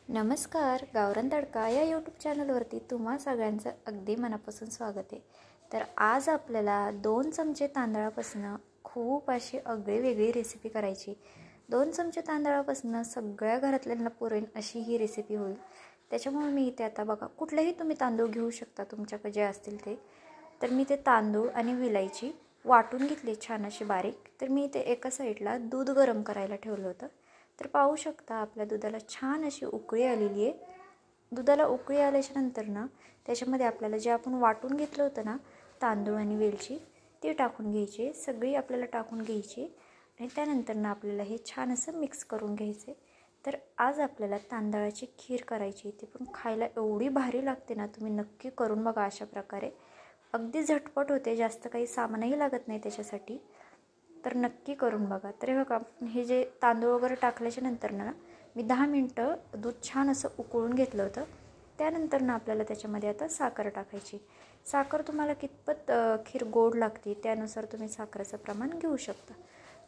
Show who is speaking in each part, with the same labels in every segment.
Speaker 1: नमस्कार. गावरान तडका या यूट्यूब चॅनलवरती तुम्हा सगळ्यांचं अगदी मनापासून स्वागत आहे. तर आज आपल्याला 2 चमचे तांदळापासून खूप अशी आगळी वेगळी रेसिपी करायची. 2 चमचे तांदळापासून सगळ्या घरातल्यांना पुरेल अशी ही रेसिपी होईल. त्याच्यामुळे मी इथे आता बघा, कुठलेही तुम्ही तांदूळ घेऊ शकता तुमच्याकडे जे असतील ते. तर मी ते तांदूळ आणि विलायची वाटून घेतली छान अशी बारीक. तर मी इथे एका साईडला दूध गरम करायला ठेवलं होतं. तर पाहू शकता आपल्या दुधाला छान अशी उकळी आलेली आहे. दुधाला उकळी आल्याच्या नंतर ना त्याच्यामध्ये आपल्याला जे आपण वाटून घेतलं होतं ना तांदूळ आणि वेलची, ते टाकून घ्यायचे. सगळी आपल्याला टाकून घ्यायची आणि त्यानंतर ना आपल्याला हे छान असं मिक्स करून घ्यायचे. तर आज आपल्याला तांदळाची खीर करायची. ती पण खायला एवढी भारी लागते ना, तुम्ही नक्की करून बघा. अशा प्रकारे अगदी झटपट होते, जास्त काही सामानही लागत नाही त्याच्यासाठी. तर नक्की करून बघा. तर हे बघा, हे जे तांदूळ वगैरे टाकल्याच्या नंतर ना मी 10 मिनटं दूध छान असं उकळून घेतलं होतं. त्यानंतर ना आपल्याला त्याच्यामध्ये आता साखर टाकायची. साखर तुम्हाला कितपत खीर गोड लागते त्यानुसार तुम्ही साखरेचं प्रमाण घेऊ शकता.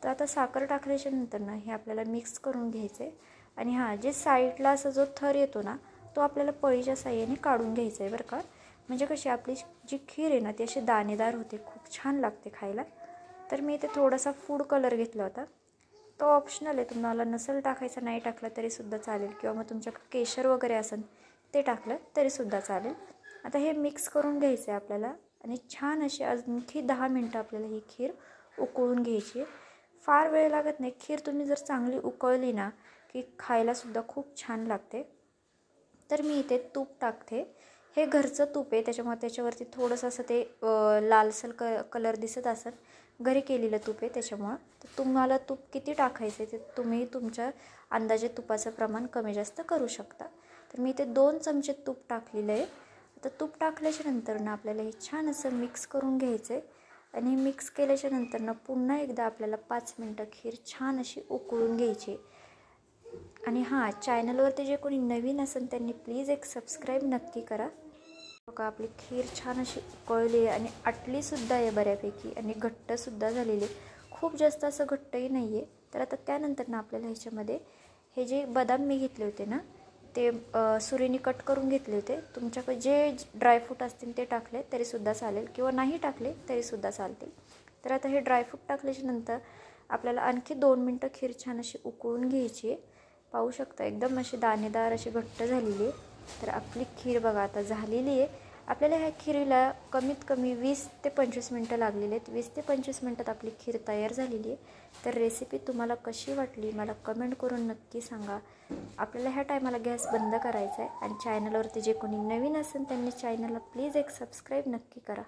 Speaker 1: तर आता साखर टाकल्याच्या नंतर ना हे आपल्याला मिक्स करून घ्यायचं आहे. आणि हां, जे साईडला असा जो थर येतो ना तो आपल्याला पळीच्या साहाय्याने काढून घ्यायचा आहे बरं का. म्हणजे कशी आपली जी खीर आहे ना ती अशी दाणेदार होते, खूप छान लागते खायला. तर मी इथे थोडासा फूड कलर घेतला होता. तो ऑप्शनल आहे, तुम्हाला नसेल टाकायचा नाही टाकला तरीसुद्धा चालेल, किंवा मग तुमच्याकडे केशर वगैरे असेल ते टाकलं तरीसुद्धा चालेल. आता हे मिक्स करून घ्यायचं आहे आपल्याला आणि छान अशी आणखी 10 मिनटं आपल्याला ही खीर उकळून घ्यायची. फार वेळ लागत नाही. खीर तुम्ही जर चांगली उकळली ना की खायलासुद्धा खूप छान लागते. तर मी इथे तूप टाकते. हे घरचं तूप आहे, त्याच्यामुळे त्याच्यावरती थोडंसं असं ते लालसर कलर दिसत असेल. घरी केलेलं तूप आहे त्याच्यामुळं. तर तुम्हाला तूप किती टाकायचं आहे ते तुम्ही तुमच्या अंदाजे तुपाचं प्रमाण कमी जास्त करू शकता. तर मी इथे 2 चमचे तूप टाकलेलं आहे. आता तूप टाकल्याच्या नंतर ना आपल्याला हे छान असं मिक्स करून घ्यायचं आहे. आणि मिक्स केल्याच्या नंतर ना पुन्हा एकदा आपल्याला 5 मिनटं खीर छान अशी उकळून घ्यायची. आणि हां, चॅनलवरती जे कोणी नवीन असेल त्यांनी प्लीज एक सबस्क्राईब नक्की करा. बघा, आपली खीर छान अशी उकळली आहे आणि आटलीसुद्धा आहे बऱ्यापैकी आणि घट्टसुद्धा झालेली आहे. खूप जास्त असं घट्टही नाही आहे. तर आता त्यानंतर ना आपल्याला ह्याच्यामध्ये हे जे बदाम मी घेतले होते ना ते सुरीने कट करून घेतले होते. तुमच्याकडे जे ड्रायफ्रूट असतील ते टाकले तरीसुद्धा चालेल, किंवा नाही टाकले तरीसुद्धा चालतील. तर आता हे ड्रायफ्रूट टाकल्याच्या नंतर आपल्याला आणखी 2 मिनटं खीर छान अशी उकळून घ्यायची आहे. पाहू शकता एकदम अशी दाणेदार अशी घट्ट झालेली आहे. तर आपली खीर बघा आता झालेली आहे. आपल्याला ह्या खिरीला कमीत कमी 20 ते 25 मिनटं लागलेली आहेत. 20 ते 25 मिनटात आपली खीर तयार झालेली आहे. तर रेसिपी तुम्हाला कशी वाटली मला कमेंट करून नक्की सांगा. आपल्याला ह्या टायमाला गॅस बंद करायचा आहे आणि चॅनलवरती जे कोणी नवीन असेल त्यांनी चॅनलला प्लीज एक सबस्क्राईब नक्की करा.